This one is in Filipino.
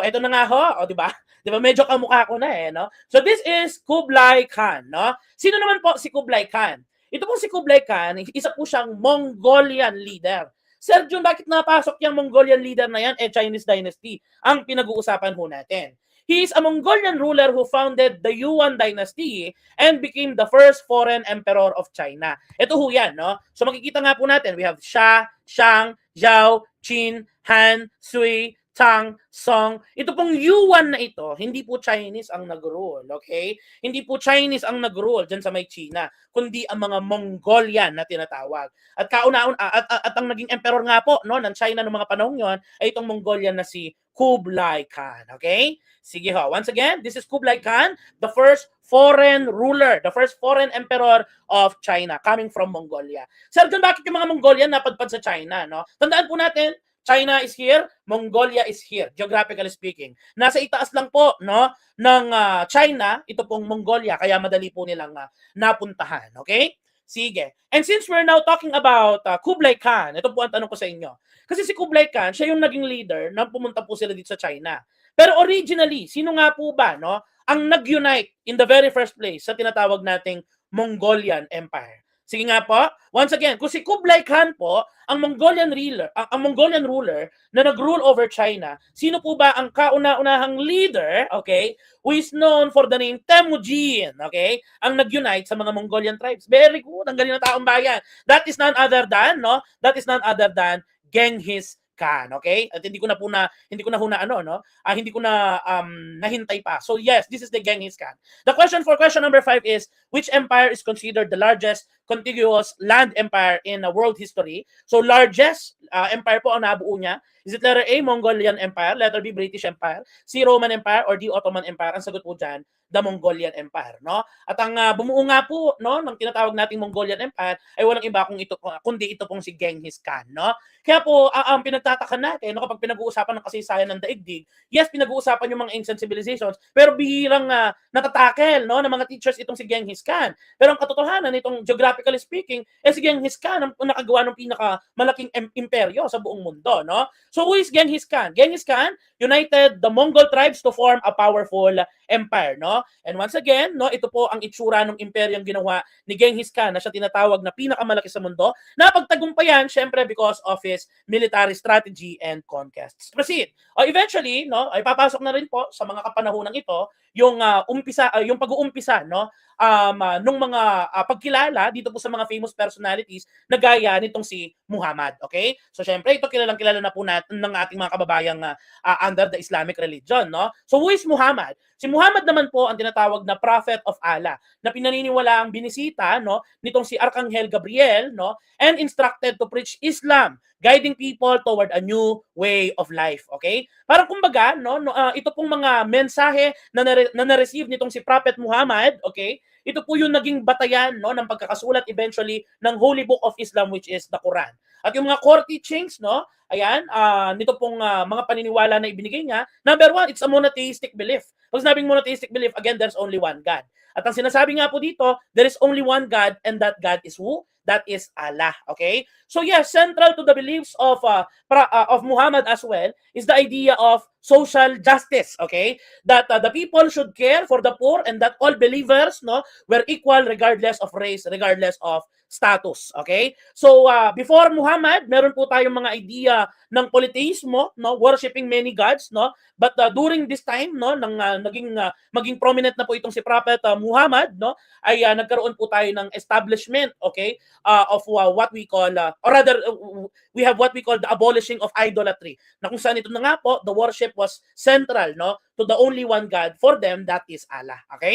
ito na nga ho, o di ba? Di ba medyo kamukha ko na no? So this is Kublai Khan, no? Sino naman po si Kublai Khan? Ito po si Kublai Khan, isa po siyang Mongolian leader. Sir Jun, bakit napasok yung Mongolian leader na yan? Chinese dynasty ang pinag-uusapan ho natin. He is a Mongolian ruler who founded the Yuan dynasty and became the first foreign emperor of China. Ito ho yan, no? So makikita nga po natin, we have Xia, Shang, Zhao, Qin, Han, Sui, Tang, Song. Ito pong Yuan na ito, hindi po Chinese ang nag-rule, okay? Hindi po Chinese ang nag-rule dyan sa may China, kundi ang mga Mongolian na tinatawag. At at ang naging emperor nga po no ng China noong mga panahon yon ay itong Mongolian na si Kublai Khan, okay? Sige ho. Once again, this is Kublai Khan, the first foreign ruler, the first foreign emperor of China coming from Mongolia. Sir, bakit yung mga Mongolian napadpad sa China, no? Tandaan po natin, China is here, Mongolia is here, geographically speaking. Nasa itaas lang po no ng China, ito pong Mongolia, kaya madali po nilang napuntahan, okay? Sige. And since we're now talking about Kublai Khan, ito po ang tanong ko sa inyo. Kasi si Kublai Khan, siya yung naging leader nang pumunta po sila dito sa China. Pero originally, sino nga po ba no ang nag-unite in the very first place sa tinatawag nating Mongolian Empire? Sige nga po. Once again, kung si Kublai Khan po, ang Mongolian ruler na nag-rule over China, sino po ba ang kauna-unahang leader, okay, who is known for the name Temujin, okay, ang nag-unite sa mga Mongolian tribes? Very good. Ang galing na taong bayan. That is none other than, no? That is none other than Genghis Khan, okay? At hindi ko na nahintay pa. So yes, this is the Genghis Khan. The question for question number 5 is, which empire is considered the largest contiguous land empire in world history? So largest empire po ang nabuo niya. Is it letter A, Mongolian Empire, letter B, British Empire, C, Roman Empire, or D, Ottoman Empire? Ang sagot po dyan, the Mongolian Empire, no? At ang bumuo nga po, no, ng tinatawag nating Mongolian Empire ay walang iba kundi ito pong si Genghis Khan, no? Kaya po ang pinagtataka natin, no, kapag pinag-uusapan ng kasaysayan ng daigdig, yes, pinag-uusapan yung mga ancient civilizations, pero bihirang natatakel, no, ng mga teachers itong si Genghis Khan. Pero ang katotohanan nitong geographically speaking, si Genghis Khan ang nakagawa ng pinakamalaking imperyo sa buong mundo, no? So who is Genghis Khan? Genghis Khan united the Mongol tribes to form a powerful empire, no? And once again, no, ito po ang itsura ng imperyong ginawa ni Genghis Khan na siya tinatawag na pinakamalaki sa mundo. Napagtagumpayan syempre because of his military strategy and conquests. Proceed. Eventually, no, ay papasok na rin po sa mga kapanahonang ito yung yung pag-uumpisa, no, nung mga pagkilala dito po sa mga famous personalities na gaya nitong si Muhammad, okay? So syempre ito kilalang-kilala na po natin ng ating mga kababayang under the Islamic religion, no? So who is Muhammad? Si Muhammad naman po ang tinatawag na prophet of Allah na pinaniniwala ang binisita, no, nitong si Arkanghel Gabriel, no, and instructed to preach Islam, guiding people toward a new way of life, okay? Parang kumbaga, no, ito pong mga mensahe na na-receive nitong si Prophet Muhammad, okay? Ito po yung naging batayan, no, ng pagkakasulat eventually ng Holy Book of Islam, which is the Quran. At yung mga core teachings, no, ayan, nito pong mga paniniwala na ibinigay niya, number 1, it's a monotheistic belief. Pag sinabing monotheistic belief, again, there's only one God. At ang sinasabi nga po dito, there is only one God, and that God is who? That is Allah, okay? So yes, central to the beliefs of Muhammad as well is the idea of social justice, okay? That the people should care for the poor and that all believers, no, were equal regardless of race, regardless of status, okay? So before Muhammad, meron po tayong mga idea ng polytheismo, no, worshiping many gods, no? But during this time, no, maging prominent na po itong si Prophet Muhammad, no, ay nagkaroon po tayo ng establishment, okay, of what we call or rather we have what we call the abolishing of idolatry, na kung saan ito na nga po, the worship was central, no, to the only one God for them, that is Allah, okay?